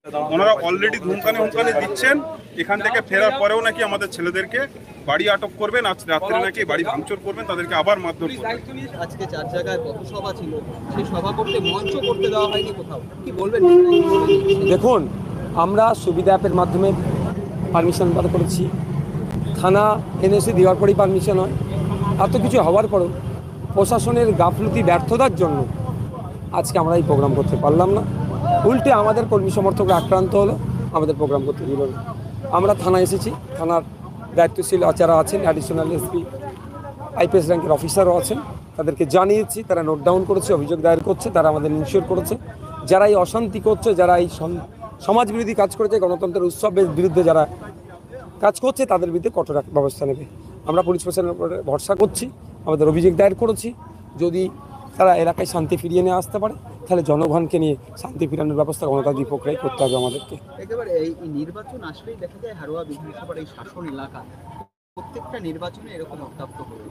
ওনারা অলরেডি হুমকানি দিচ্ছেন, এখান থেকে ফেরার পরেও নাকি আমাদের ছেলেদেরকে বাড়ি আটক করবেন, আজ রাত্রে নাকি বাড়ি ভাঙচুর করবেন, তাদেরকে আবার মারধর করবেন। আজকে 4 জায়গায় পথসভা ছিল, সেই সভা করতে মঞ্চ করতে দেওয়া হয়নি কোথাও, কি বলবেন? দেখুন, আমরা সুবিধা অ্যাপের মাধ্যমে পারমিশন বার করেছি, থানা এনএসি দেওয়ার পরেই পারমিশন হয়। এত কিছু হওয়ার পরেও প্রশাসনের গাফলতি ব্যর্থতার জন্য আজকে আমরা এই প্রোগ্রাম করতে পারলাম না। উল্টে আমাদের কর্মী সমর্থকরা আক্রান্ত হলো, আমাদের প্রোগ্রাম করতে দিল না। আমরা থানায় এসেছি, থানার দায়িত্বশীল যারা আছেন, অ্যাডিশনাল এসপি আইপিএস র্যাঙ্কের অফিসারও আছেন, তাদেরকে জানিয়েছি, তারা নোট ডাউন করেছে, অভিযোগ দায়ের করছে, তারা আমাদের ইনশিওর করেছে যারা এই অশান্তি করছে, যারা এই সমাজ বিরোধী কাজ করেছে, গণতন্ত্রের উৎসবের বিরুদ্ধে যারা কাজ করছে, তাদের বিরুদ্ধে কঠোর ব্যবস্থা নেবে। আমরা পুলিশ প্রশাসনের উপরে ভরসা করছি, আমাদের অভিযোগ দায়ের করেছি। যদি তারা এলাকায় শান্তি ফিরিয়ে নিয়ে আসতে পারে, তাহলে জনগণকে নিয়ে শান্তি ফিরানোর ব্যবস্থা গণতান্ত্রিক প্রক্রিয়ায় করতে হবে আমাদেরকে। একেবারে এই নির্বাচন আসলেই দেখা যায় হারোয়া বিধানসভার এই শাসন এলাকা প্রত্যেকটা নির্বাচনে এরকম উত্তপ্ত হবে।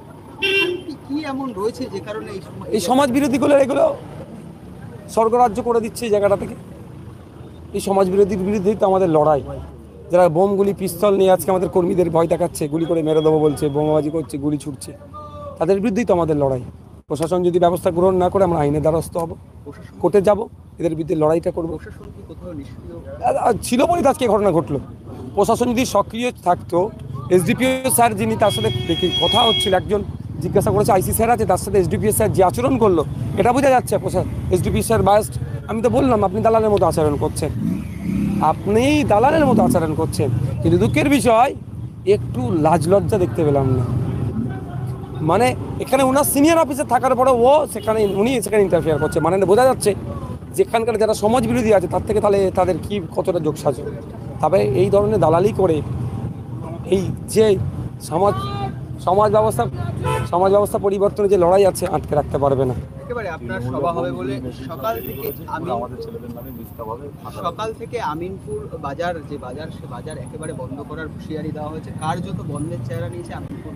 কি এমন রয়েছে যে কারণে এই সমাজ বিরোধীগুলো এগুলো স্বর্গরাজ্য করে দিচ্ছে এই জায়গাটা থেকে। এই সমাজ বিরোধীর বিরুদ্ধেই তো আমাদের লড়াই। যারা বোমগুলি পিস্তল নিয়ে আজকে আমাদের কর্মীদের ভয় দেখাচ্ছে, গুলি করে মেরে দেবো বলছে, বোমাবাজি করছে, গুলি ছুটছে, তাদের বিরুদ্ধেই তো আমাদের লড়াই। প্রশাসন যদি ব্যবস্থা গ্রহণ না করে, আমরা আইনের দ্বারস্থ হব, কোর্টে যাব, এদের বিরুদ্ধে লড়াইটা করবো। ছিল বলেই আজকে ঘটনা ঘটলো। প্রশাসন যদি সক্রিয় থাকতো, এসডিপিও স্যার যিনি, তার সাথে কথা হচ্ছিল, একজন জিজ্ঞাসা করেছে আইসি স্যার আছে, তার সাথে এসডিপিও স্যার যে আচরণ করলো, এটা বোঝা যাচ্ছে এসডিপিও স্যার বায়াসড। আমি তো বললাম আপনি দালালের মতো আচরণ করছেন, আপনি দালালের মতো আচরণ করছেন। কিন্তু দুঃখের বিষয়, একটু লাজ লজ্জা দেখতে পেলাম না। মানে এখানে ওনার সিনিয়র অফিসার থাকার পরে উনি সেখানে ইন্টারফেয়ার করছে, মানে বোঝা যাচ্ছে যেখানকার যারা সমাজ বিরোধী আছে তার থেকে তাহলে তাদের কি কতটা যোগসাজক। তবে এই ধরনের দালালি করে এই যে সমাজ ব্যবস্থা পরিবর্তনের যে লড়াই আছে, আটকে রাখতে পারবে না। একেবারে আপনার সভা হবে বলে সকাল থেকে আমিনপুর বাজার, যে বাজার, সে বাজার একেবারে বন্ধ করার হুঁশিয়ারি দেওয়া হয়েছে, কার্যত বন্ধের চেহারা নিয়েছে আমিনপুর।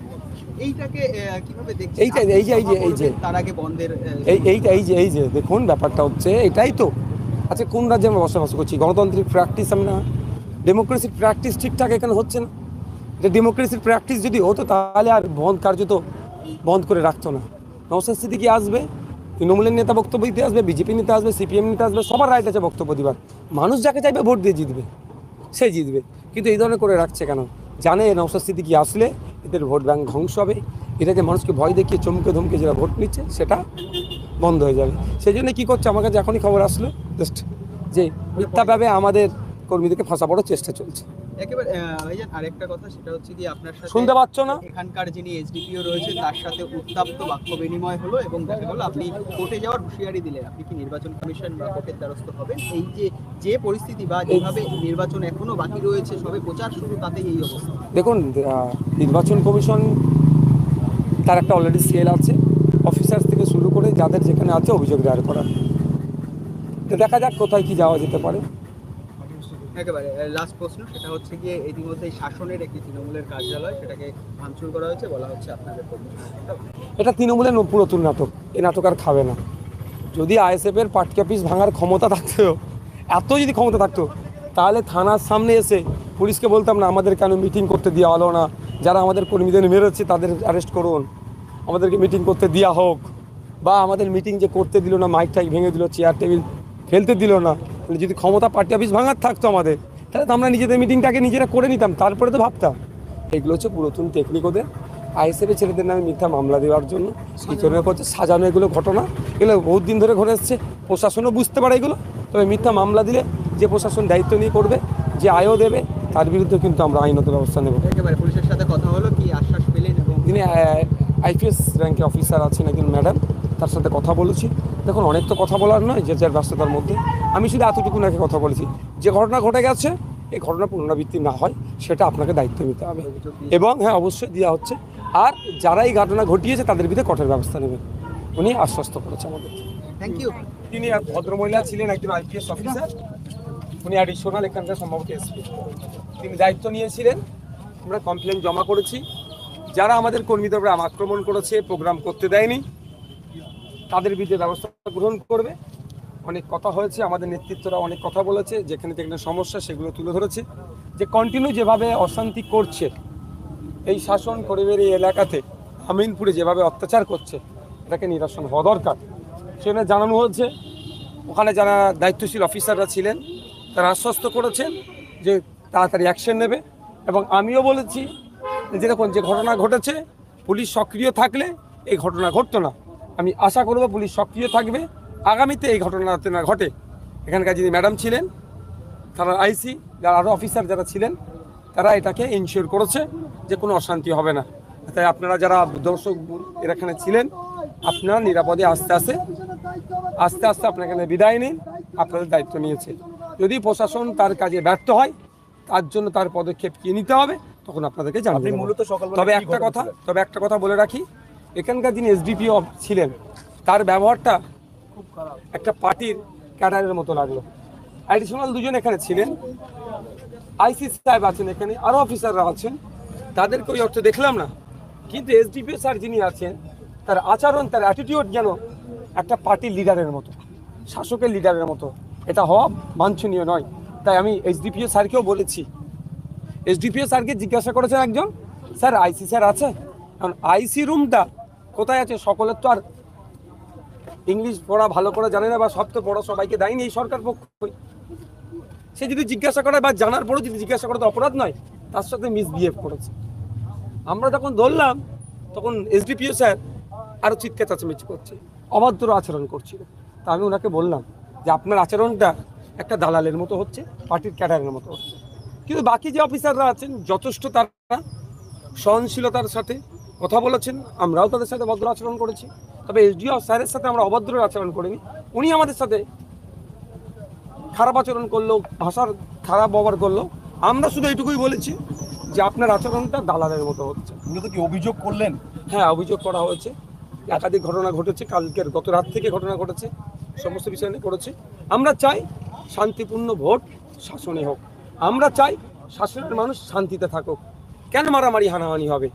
এইটাকে কিভাবে দেখছেন? এই যে তার আগে বন্ধের এই যে দেখুন, ব্যাপারটা হচ্ছে এটাই তো। আচ্ছা, কোন রাজ্যে আমরা বসবাস করছি? গণতান্ত্রিক প্র্যাকটিস, আমরা ডেমোক্রেসির প্র্যাকটিস ঠিকঠাক এখানে হচ্ছে না। এটা ডেমোক্রেসির প্র্যাকটিস যদি হতো, তাহলে আর কার্যত বন্ধ করে রাখতো না। নওশাদ সিদ্দিকী আসবে, তৃণমূলের নেতা বক্তব্য দিতে আসবে, বিজেপি নেতা আসবে, সিপিএম নেতা আসবে, সবার রাইট আছে বক্তব্য দিবার। মানুষ যাকে চাইবে ভোট দিয়ে জিতবে, সে জিতবে। কিন্তু এই ধরনের করে রাখছে কেন? জানে নওশাদ সিদ্দিকী আসলে এদের ভোট ব্যাংক ধ্বংস হবে, এটাকে মানুষকে ভয় দেখিয়ে চমকে ধমকে যারা ভোট নিচ্ছে সেটা বন্ধ হয়ে যাবে। সেই জন্য কী করছে, আমার কাছে এখনই খবর আসলো জাস্ট যে মিথ্যাভাবে আমাদের কর্মীদেরকে ফাঁসাবার চেষ্টা চলছে। একেবারে আরেকটা কথা, সেটা হচ্ছে কি আপনার সাথে শুনতে পাচ্ছ না, এখানকার যিনি এসডিপিও রয়েছে তার সাথে উত্তপ্ত বাক্য বিনিময় হলো এবং দেখা গেল আপনি কোর্টে যাওয়ার হুঁশিয়ারি দিলেন। আপনি কি নির্বাচন কমিশন বা কোর্টের দ্বারস্থ হবেন? এই যে পরিস্থিতি বা যেভাবে নির্বাচন এখনো বাকি রয়েছে, সবে প্রচার শুরু, তাতেই এই অবস্থা। দেখুন, নির্বাচন কমিশন তার একটা অলরেডি সিএল আছে, অফিসার থেকে শুরু করে যাদের যেখানে আছে অভিযোগ দায়ের করা। তো দেখা যাক কোথায় কি যাওয়া যেতে পারে। একেবারে লাস্ট প্রশ্ন, সেটা হচ্ছে গিয়ে ইতিমধ্যে শাসনের একটি তৃণমূলের কার্যালয়, সেটাকে ভাঙচুর করা হয়েছে, বলা হচ্ছে আপনাদের কর্মী। এটা তৃণমূলের পুরাতন নাটক, এই নাটক আর খাবে না। যদি আইএসএফের পার্টি অফিস ভাঙার ক্ষমতা থাকতো, এত যদি ক্ষমতা থাকতো, তাহলে থানার সামনে এসে পুলিশকে বলতাম না আমাদের কেন মিটিং করতে দেওয়া হলো না, যারা আমাদের কর্মীদের মেরেছে তাদের অ্যারেস্ট করুন, আমাদেরকে মিটিং করতে দেওয়া হোক, বা আমাদের মিটিং যে করতে দিল না, মাইক টাইক ভেঙে দিল, চেয়ার টেবিল ফেলতে দিল না। যদি ক্ষমতা পার্টি অফিস ভাঙার থাকতো আমাদের, তাহলে তো আমরা নিজেদের মিটিংটাকে নিজেরা করে নিতাম, তারপরে তো ভাবতাম। এগুলো হচ্ছে পুরাতন টেকনিক ওদের, আইএসএফের ছেলেদের নামে মিথ্যা মামলা দেওয়ার জন্য এই জন্য করছে, সাজানো এগুলো ঘটনা। এগুলো বহুত দিন ধরে ঘটে এসছে, প্রশাসনও বুঝতে পারে এগুলো। তবে মিথ্যা মামলা দিলে যে প্রশাসন দায়িত্ব নিয়ে করবে, যে আয়ও দেবে, তার বিরুদ্ধে কিন্তু আমরা আইনত ব্যবস্থা নেব। একেবারে পুলিশের সাথে কথা হলো, কি আশ্বাস পেলেন? এবং তিনি আইপিএস র্যাঙ্কে অফিসার আছেন একজন ম্যাডাম, তার সাথে কথা বলেছি। দেখুন, অনেক তো কথা বলার নয়, যে যার ব্যস্ততার মধ্যে। আমি শুধু এতটুকু নাকি কথা বলেছি, যে ঘটনা ঘটে গেছে, এই ঘটনা পুনরাবৃত্তি না হয় সেটা আপনাকে দায়িত্ব নিতে হবে, এবং হ্যাঁ অবশ্যই দেওয়া হচ্ছে। আর যারা এই ঘটনা ঘটিয়েছে তাদের বিরুদ্ধে কঠোর ব্যবস্থা নেবেন, উনি আশ্বস্ত করেছে আমাদের। Thank you. তিনি ভদ্রমহিলা ছিলেন একজন আইপিএস অফিসার, উনি অ্যাডিশনাল এখানকার সম্ভবত এসপি, তিনি দায়িত্ব নিয়েছিলেন। আমরা কমপ্লেন জমা করেছি, যারা আমাদের কর্মীদের উপরে আক্রমণ করেছে, প্রোগ্রাম করতে দেয়নি, তাদের বিরুদ্ধে ব্যবস্থা গ্রহণ করবে। অনেক কথা হয়েছে, আমাদের নেতৃত্বরা অনেক কথা বলেছে, যেখানে যেখানে সমস্যা সেগুলো তুলে ধরেছে। যে কন্টিনিউ যেভাবে অশান্তি করছে এই শাসন পরিবের এই এলাকাতে, আমিনপুরে যেভাবে অত্যাচার করছে, এটাকে নিরসন হওয়া দরকার। সেখানে জানানো হচ্ছে, ওখানে যারা দায়িত্বশীল অফিসাররা ছিলেন তারা আশ্বস্ত করেছেন যে তাড়াতাড়ি অ্যাকশন নেবে। এবং আমিও বলেছি যেরকম যে ঘটনা ঘটেছে, পুলিশ সক্রিয় থাকলে এই ঘটনা ঘটতো না। আমি আশা করব পুলিশ সক্রিয় থাকবে, আগামীতে এই ঘটনা যাতে না ঘটে। এখানকার যিনি ম্যাডাম ছিলেন, তারা আইসি, যারা আরও অফিসার যারা ছিলেন, তারা এটাকে ইনশিওর করেছে যে কোনো অশান্তি হবে না। তাই আপনারা যারা দর্শক এখানে ছিলেন, আপনারা নিরাপদে আস্তে আস্তে আপনার এখানে বিদায় নিন। আপনাদের দায়িত্ব নিয়েছে, যদি প্রশাসন তার কাজে ব্যর্থ হয় তার জন্য তার পদক্ষেপ কি নিতে হবে তখন আপনাদেরকে জানাবেন। তবে একটা কথা বলে রাখি, এখানকার যিনি এসডিপিও ছিলেন তার ব্যবহারটা খুব খারাপ, একটা পার্টির ক্যাডারের মতো লাগলো। অ্যাডিশনাল দুজন এখানে ছিলেন, আইসি সাহেব আছেন, এখানে আরও অফিসাররা আছেন, তাদেরকে ওই অর্থে দেখলাম না। কিন্তু এসডিপিও স্যার যিনি আছেন, তার আচরণ, তার অ্যাটিটিউড যেন একটা পার্টির লিডারের মতো, শাসকের লিডারের মতো। এটা হওয়া বাঞ্ছনীয় নয়। তাই আমি এসডিপিও স্যারকেও বলেছি, এসডিপিও স্যারকে জিজ্ঞাসা করেছেন একজন, স্যার আইসি স্যার আছে? কারণ আইসি রুমটা কোথায় আছে, সকলের তো আর ইংলিশ পড়া ভালো করে জানে না, বা সব তো পড়া সবাইকে দেয়নি এই সরকার পক্ষই। সে যদি জিজ্ঞাসা করে বা জানার পরেও যদি জিজ্ঞাসা করে তো অপরাধ নয়? তার সাথে মিসবিহেভ করেছে। আমরা যখন ধরলাম তখন এসডিপিও স্যার আরও চিৎকার চেঁচামেচি করছে, অভদ্র আচরণ করছিল। তা আমি ওনাকে বললাম যে আপনার আচরণটা একটা দালালের মতো হচ্ছে, পার্টির ক্যাডারের মতো হচ্ছে। কিন্তু বাকি যে অফিসাররা আছেন যথেষ্ট তারা সহনশীলতার সাথে কথা বলেছেন, আমরাও তাদের সাথে ভদ্র আচরণ করেছি। তবে এসডিও স্যারের সাথে আমরা অভদ্র আচরণ করিনি, উনি আমাদের সাথে খারাপ আচরণ করলো, ভাষার খারাপ ব্যবহার করলো। আমরা শুধু এইটুকুই বলেছি যে আপনার আচরণটা দালালের মতো হচ্ছে। মূলত কি অভিযোগ করলেন? হ্যাঁ, অভিযোগ করা হয়েছে, একাধিক ঘটনা ঘটেছে, কালকের গত রাত থেকে ঘটনা ঘটেছে, সমস্ত বিষয় নিয়ে করেছে। আমরা চাই শান্তিপূর্ণ ভোট শাসনে হোক, আমরা চাই শাসনের মানুষ শান্তিতে থাকুক। কেন মারামারি হানাহানি হবে?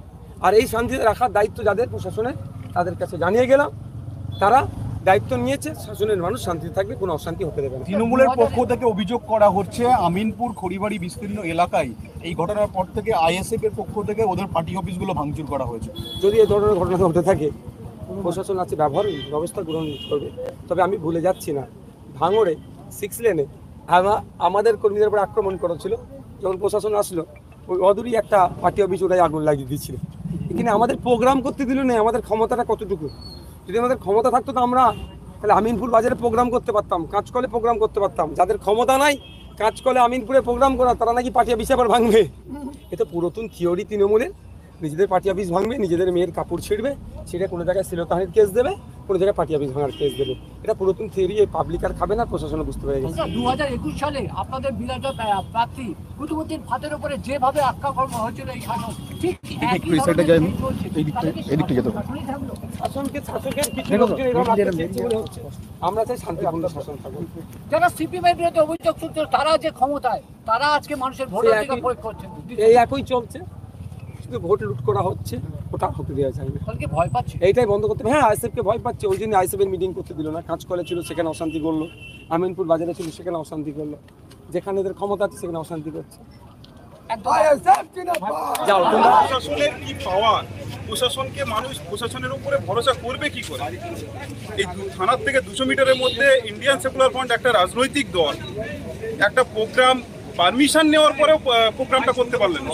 আর এই শান্তিতে রাখার দায়িত্ব যাদের প্রশাসনের, তাদের কাছে জানিয়ে গেলাম, তারা দায়িত্ব নিয়েছে, শাসনের মানুষ শান্তিতে থাকবে, কোনো অশান্তি হতে দেবে না। তৃণমূলের পক্ষ থেকে অভিযোগ করা হচ্ছে আমিনপুর খড়িবাড়ি বিস্তীর্ণ এলাকায় এই ঘটনার পর থেকে আইএসএফ এর পক্ষ থেকে ওদের পার্টি অফিসগুলো ভাঙচুর করা হয়েছে। যদি এই ধরনের ঘটনা ঘটে থাকে, প্রশাসন আছে ব্যবহার ব্যবস্থা গ্রহণ করবে। তবে আমি ভুলে যাচ্ছি না, ভাঙড়ে 6 লেনে আমাদের কর্মীদের উপর আক্রমণ করেছিল, যখন প্রশাসন আসলো ওই অদূরই একটা পার্টি অফিস ওটাই আগুন লাগিয়ে দিয়েছিল। এখানে আমাদের প্রোগ্রাম করতে দিল না। আমাদের ক্ষমতাটা কতটুকু? যদি আমাদের ক্ষমতা থাকতো তো আমরা তাহলে আমিনপুর বাজারে প্রোগ্রাম করতে পারতাম, কাঁচকলে প্রোগ্রাম করতে পারতাম। যাদের ক্ষমতা নাই কাঁচকলে আমিনপুরে প্রোগ্রাম করা, তারা নাকি পার্টি অফিস আবার ভাঙবে। এটা পুরাতন থিওরি তৃণমূলের, নিজেদের পার্টি অফিস ভাঙবে, নিজেদের মেয়ের কাপড় ছিঁড়বে, সেটা কোনো জায়গায় শ্লীলতাহানির কেস দেবে, কোনো জায়গায় পার্টি অফিস ভাঙার কেস দেবে। এটা পুরাতন থিওরি, এই পাবলিক আর খাবে না, প্রশাসন বুঝতে পেরে গেছে। 2021 সালে আপনাদের বিরাট প্রার্থী কুতুবুদ্দিন ফাতের উপরে যেভাবে আক্রমণ হয়েছিল এই শাসন, ঠিক শাসনকে শাসকের কিছু লোকজন এরকম আক্রমণ বলে হচ্ছে। আমরা চাই শান্তিপূর্ণ শাসন থাকুক। যারা সিপিএমের বিরুদ্ধে অভিযোগ তুলছে, তারা যে ক্ষমতায়, তারা আজকে মানুষের ভোটাধিকার প্রয়োগ করছেন। এই একই চলছে, শুধু ভোট লুট করা হচ্ছে, ওটা হতে দেওয়া যায় না। তাদেরকে ভয় পাচ্ছে, এইটাই বন্ধ করতে হবে। হ্যাঁ, আইএসএফকে ভয় পাচ্ছে, ওই জন্য আইএসএফের মিটিং করতে দিল না। কাঁচকলে ছিল, সেখানে অশান্তি করলো। আমিনপুর বাজারে ছিল, সেখানে অশান্তি করলো। যেখানে এদের ক্ষমতা আছে সেখানে অশান্তি করছে। যাও তোমরা। প্রশাসনের কি পাওয়ার, প্রশাসনকে মানুষ প্রশাসনের উপরে ভরসা করবে কি করে? এই থানার থেকে 200 মিটারের মধ্যে ইন্ডিয়ান সেকুলার ফ্রন্ট একটা রাজনৈতিক দল একটা প্রোগ্রাম পারমিশন নেওয়ার পরেও প্রোগ্রামটা করতে পারলেন না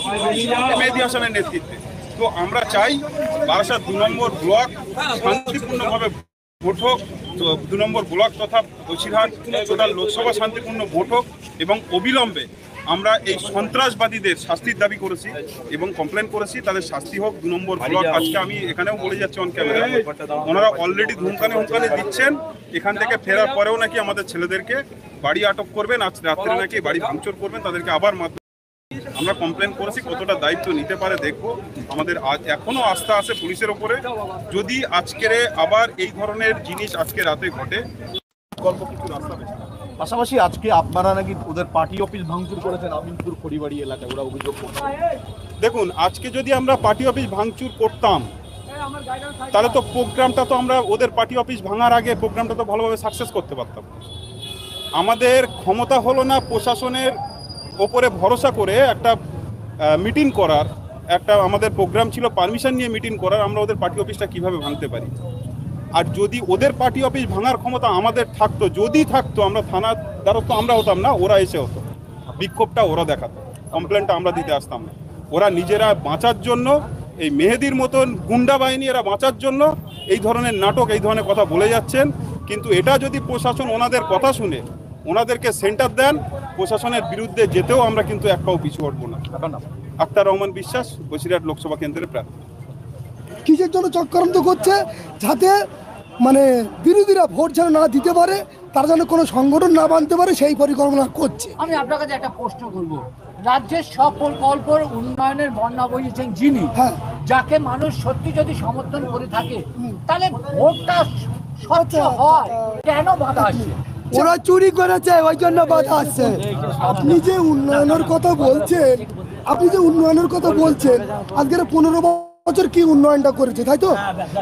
মেহেদী হাসানের নেতৃত্বে। তো আমরা চাই বারাসাত 2 নম্বর ব্লক শান্তিপূর্ণভাবে ভোট হোক, 2 নম্বর ব্লক তথা বসিরহাট টোটাল লোকসভা শান্তিপূর্ণ ভোট হোক, এবং অবিলম্বে আমরা এই সন্ত্রাসবাদীদের শাস্তির দাবি করেছি এবং কমপ্লেন করেছি, তাদের শাস্তি হোক। 2 নম্বর ব্লক আজকে আমি এখানেও বলে যাচ্ছি অন ক্যামেরা, ওনারা অলরেডি হুমকানি দিচ্ছেন, এখান থেকে ফেরার পরেও নাকি আমাদের ছেলেদেরকে বাড়ি আটক করবেন, আজ রাত্রে নাকি বাড়ি ভাঙচুর করবেন, তাদেরকে আবার আমরা কমপ্লেন করেছি। কতটা দায়িত্ব নিতে পারে দেখবো। আমাদের এখনো আস্থা আছে পুলিশের ওপরে। যদি আজকের আবার এই ধরনের জিনিস আজকে রাতে ঘটে, গল্প কিছু রাস্তা বেশি। পাশাপাশি আজকে আপনারা নাকি ওদের পার্টি অফিস ভাঙচুর করেছেন আমিনপুর খড়িবাড়ি এলাকায়, ওরা অভিযোগ করছে। দেখুন, আজকে যদি আমরা পার্টি অফিস ভাঙচুর করতাম তাহলে তো প্রোগ্রামটা তো আমরা ওদের পার্টি অফিস ভাঙার আগে প্রোগ্রামটা তো ভালোভাবে সাকসেস করতে পারতাম। আমাদের ক্ষমতা হলো না প্রশাসনের ওপরে ভরসা করে একটা মিটিং করার, একটা আমাদের প্রোগ্রাম ছিল পারমিশন নিয়ে মিটিং করার, আমরা ওদের পার্টি অফিসটা কিভাবে ভাঙতে পারি? আর যদি ওদের পার্টি অফিস ভাঙার ক্ষমতা আমাদের থাকতো, যদি থাকতো, আমরা থানার দ্বারস্থ আমরা হতাম না, ওরা এসে হতো, বিক্ষোভটা ওরা দেখাতো, কমপ্লেনটা আমরা দিতে আসতাম না। ওরা নিজেরা বাঁচার জন্য, এই মেহেদির মতন গুন্ডা বাহিনী এরা বাঁচার জন্য এই ধরনের নাটক, এই ধরনের কথা বলে যাচ্ছেন। কিন্তু এটা যদি প্রশাসন ওনাদের কথা শুনে ওনাদেরকে সেন্টার দেন, প্রশাসনের বিরুদ্ধে যেতেও আমরা কিন্তু এক পাও পিছু হটবো না। আক্তার রহমান বিশ্বাস, বসিরহাট লোকসভা কেন্দ্রের প্রার্থী। কিসের জন্য চক্রান্ত করছে? যাতে মানে বিরোধীরা ভোট যেন না দিতে পারে, তারা যেন কোনো সংগঠন না বানতে পারে, সেই পরিকল্পনা করছে। আমি আপনার কাছে একটা প্রশ্ন করব, রাজ্যের সব প্রকল্পের উন্নয়নের বন্যা বইছেন যিনি, হ্যাঁ, যাকে মানুষ সত্যি যদি সমর্থন করে থাকে, তাহলে ভোটটা স্বচ্ছ হয়, কেন বাধা আসছে? ওরা চুরি করেছে, ওই জন্য বাধা আসছে। আপনি যে উন্নয়নের কথা বলছেন, আজকের 15 বছর কি উন্নয়নটা করেছে, তাই তো?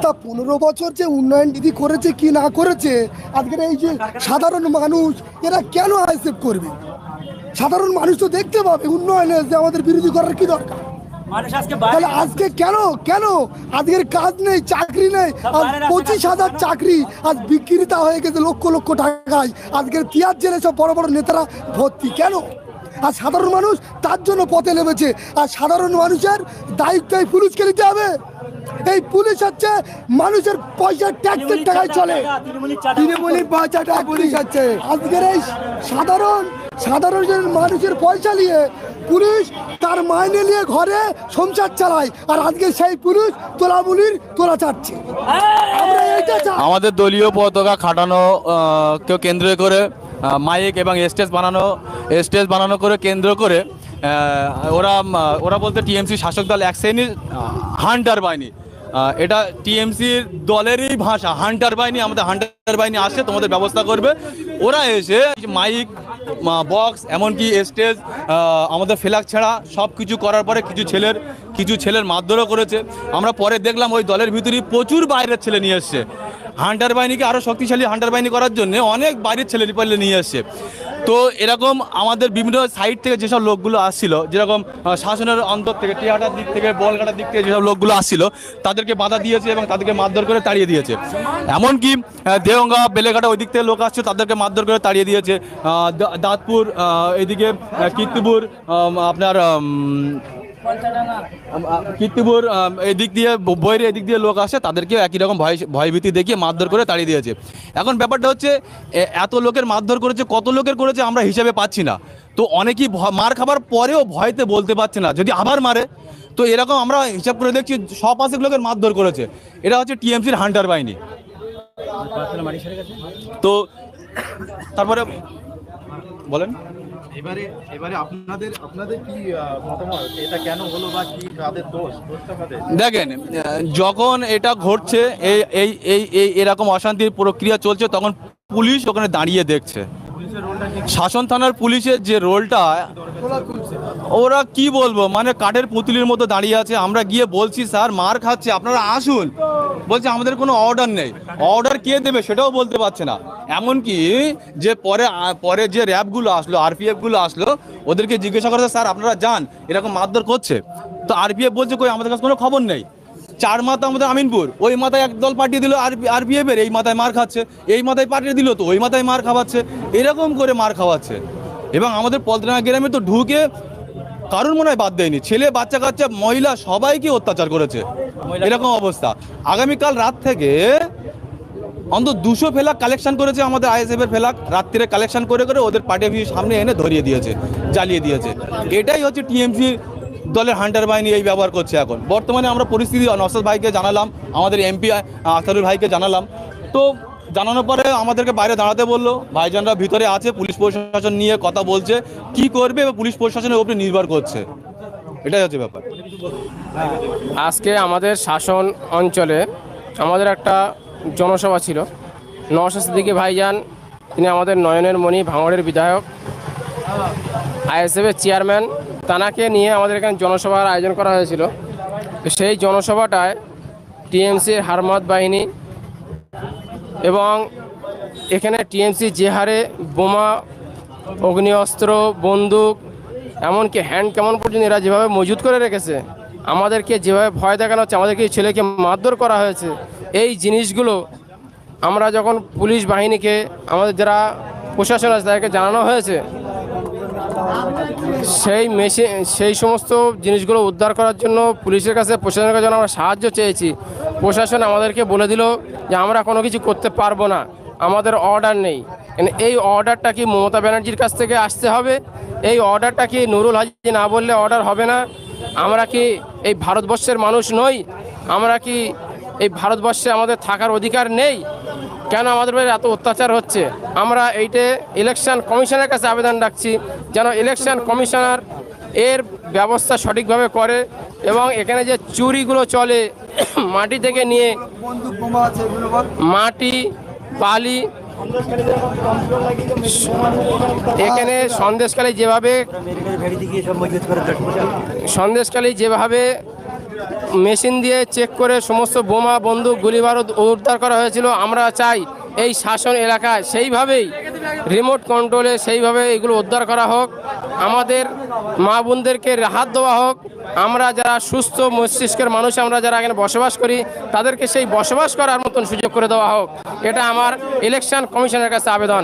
তা 15 বছর যে উন্নয়ন দিদি করেছে কি না করেছে, আজকের এই যে সাধারণ মানুষ এরা কেন আইসেপ করবে? সাধারণ মানুষ তো দেখতে পাবে উন্নয়নে যে আমাদের বিরোধী করার কি দরকার। তাহলে আজকে কেন আজকের কাজ নেই, চাকরি নেই, আজ 25,000 চাকরি আজ বিক্রিতা হয়ে গেছে লক্ষ লক্ষ টাকায়। আজকের তিয়ার জেলে সব বড় বড় নেতারা ভর্তি কেন? আর সাধারণ মানুষ তার জন্য পথে নেমেছে। আর সাধারণ মানুষের দায়িত্ব এই পুলিশকে নিতে হবে। এই পুলিশ হচ্ছে মানুষের পয়সা, ট্যাক্সের টাকায় চলে। তৃণমূলের পয়সাটা পুলিশ হচ্ছে। আজকের এই সাধারণ মানুষের পয়সা নিয়ে পুলিশ তার মাইনে নিয়ে ঘরে সংসার চালায়, আর আজকে সেই পুলিশ তোলা চাচ্ছে। আমরা এইটা চাই। আমাদের দলীয় পতাকা খাটানো কেউ কেন্দ্র করে মাইক এবং স্টেজ বানানো করে কেন্দ্র করে ওরা বলতে টিএমসি শাসক দল এক শ্রেণীর হান্টার বাহিনী। এটা টিএমসির দলেরই ভাষা, হান্টার বাহিনী। আমাদের হান্টার বাহিনী আসে, তোমাদের ব্যবস্থা করবে। ওরা এসে মাইক, বক্স, এমনকি স্টেজ, আমাদের ফ্ল্যাগ ছাড়া সব কিছু করার পরে কিছু ছেলের মারধরও করেছে। আমরা পরে দেখলাম ওই দলের ভিতরেই প্রচুর বাইরের ছেলে নিয়ে এসছে। হান্টার বাহিনীকে আরও শক্তিশালী হান্টার বাহিনী করার জন্য অনেক বাইরের ছেলে নিয়ে এসছে। তো এরকম আমাদের বিভিন্ন সাইড থেকে যেসব লোকগুলো আসছিল, যেরকম শাসনের অন্তর থেকে, টিয়াটার দিক থেকে, বলঘাটার দিক থেকে যেসব লোকগুলো আসছিল, তাদেরকে বাধা দিয়েছে এবং তাদেরকে মারধর করে তাড়িয়ে দিয়েছে। এমনকি দেওঙ্গা, বেলেঘাটা ওই দিক থেকে লোক আসছে, তাদেরকে মারধর করে তাড়িয়ে দিয়েছে। দাঁতপুর, এইদিকে কীর্তিপুর, আপনার কীর্তিপুর এই দিক দিয়ে, বইরে এদিক দিয়ে লোক আসে, তাদেরকে একই রকম ভয়ভীতি দেখিয়ে মারধর করে তাড়িয়ে দিয়েছে। এখন ব্যাপারটা হচ্ছে এত লোকের মারধর করেছে, কত লোকের করেছে আমরা হিসাবে পাচ্ছি না। তো অনেকেই মার খাবার পরেও ভয়তে বলতে পারছে না যদি আবার মারে। তো এরকম আমরা হিসাব করে দেখছি 100-5 লোকের মারধর করেছে। এটা হচ্ছে টিএমসির হান্টার বাহিনী। তো তারপরে বলেন, এবারে আপনাদের কি মতামত, এটা কেন হলো বা কি কাদের দোষ? দেখেন, যখন এটা ঘটছে, এই এরকম অশান্তির প্রক্রিয়া চলছে, তখন পুলিশ ওখানে দাঁড়িয়ে দেখছে। শাসন থানার পুলিশের যে রোলটা, ওরা কি বলবো, মানে কাঠের পুতুলির মতো দাঁড়িয়ে আছে। আমরা গিয়ে বলছি স্যার মার খাচ্ছে, আপনারা আসুন। বলছে আমাদের কোনো অর্ডার নেই। অর্ডার কে দেবে সেটাও বলতে পারছে না। এমনকি যে পরে যে র্যাবগুলো আসলো, আরপিএফগুলো আসলো, ওদেরকে জিজ্ঞাসা করছে স্যার আপনারা যান, এরকম মারধর করছে। তো আরপিএফ বলছে কই, আমাদের কাছে কোনো খবর নেই। 4 মাথা আমাদের আমিনপুর, ওই মাথায় একদল পাঠিয়ে দিল আরপিএফের, এই মাথায় মার খাচ্ছে। এই মাথায় পাঠিয়ে দিল, তো ওই মাথায় মার খাওয়াচ্ছে। এরকম করে মার খাওয়াচ্ছে। এবং আমাদের পলতরাঙ্গা গ্রামে তো ঢুকে কারোর মনে হয় বাদ দেয়নি, ছেলে, বাচ্চা কাচ্চা, মহিলা সবাইকে অত্যাচার করেছে। এরকম অবস্থা। আগামীকাল রাত থেকে অন্তত 200 ফ্ল্যাগ কালেকশন করেছে আমাদের আইএসএফের ফ্ল্যাগ। রাত্রিরে কালেকশন করে ওদের পার্টি অফিসের সামনে এনে ধরিয়ে দিয়েছে, জ্বালিয়ে দিয়েছে। এটাই হচ্ছে টিএমসি দলের হান্টার বাহিনী এই ব্যবহার করছে। এখন বর্তমানে আমরা পরিস্থিতি নওশাদ ভাইকে জানালাম, আমাদের এমপি আখতারুল ভাইকে জানালাম। তো জানানোর পরে আমাদেরকে বাইরে দাঁড়াতে বললো। ভাইজানরা ভিতরে আছে, পুলিশ প্রশাসন নিয়ে কথা বলছে, কি করবে এবং পুলিশ প্রশাসনের উপরে নির্ভর করছে। এটাই হচ্ছে ব্যাপার। আজকে আমাদের শাসন অঞ্চলে আমাদের একটা জনসভা ছিল। নওশাদ সিদ্দিকী ভাইজান, তিনি আমাদের নয়নের মণি, ভাঙড়ের বিধায়ক, আইএসএফের চেয়ারম্যান, তানাকে নিয়ে আমাদের এখানে জনসভার আয়োজন করা হয়েছিল। সেই জনসভাটায় টিএমসির হারমাত বাহিনী এবং এখানে টিএমসি যে হারে বোমা, অগ্নিঅস্ত্র, বন্দুক, এমনকি হ্যান্ড কেমন পর্যন্ত এরা যেভাবে মজুত করে রেখেছে, আমাদেরকে যেভাবে ভয় দেখানো হচ্ছে, আমাদেরকে ছেলেকে মারধর করা হয়েছে, এই জিনিসগুলো আমরা যখন পুলিশ বাহিনীকে, আমাদের যারা প্রশাসন আছে তাদেরকে জানানো হয়েছে, সেই সমস্ত জিনিসগুলো উদ্ধার করার জন্য পুলিশের কাছে, প্রশাসনের কাছে আমরা সাহায্য চেয়েছি। প্রশাসন আমাদেরকে বলে দিল যে আমরা কোনো কিছু করতে পারবো না, আমাদের অর্ডার নেই। এই অর্ডারটা কি মমতা ব্যানার্জির কাছ থেকে আসতে হবে? এই অর্ডারটা কি নুরুল হাজি না বললে অর্ডার হবে না? আমরা কি এই ভারতবর্ষের মানুষ নই? আমরা কি এই ভারতবর্ষে আমাদের থাকার অধিকার নেই? কেন আমাদের উপরে এত অত্যাচার হচ্ছে? আমরা এইটে ইলেকশন কমিশনের কাছে আবেদন রাখছি যেন ইলেকশন কমিশনার এর ব্যবস্থা সঠিকভাবে করে এবং এখানে যে চুরিগুলো চলে মাটি থেকে নিয়ে, মাটি, বালি, এখানে সন্দেশখালী যেভাবে মেশিন দিয়ে চেক করে সমস্ত বোমা, বন্দুক, গুলি বারুদ উদ্ধার করা হয়েছিল, আমরা চাই এই শাসন এলাকায় সেইভাবেই রিমোট কন্ট্রোলে সেইভাবে এগুলো উদ্ধার করা হোক, আমাদের মা বোনদেরকে রাহাত দেওয়া হোক। আমরা যারা সুস্থ মস্তিষ্কের মানুষ, আমরা যারা এখানে বসবাস করি, তাদেরকে সেই বসবাস করার মতন সুযোগ করে দেওয়া হোক। এটা আমার ইলেকশন কমিশনের কাছে আবেদন।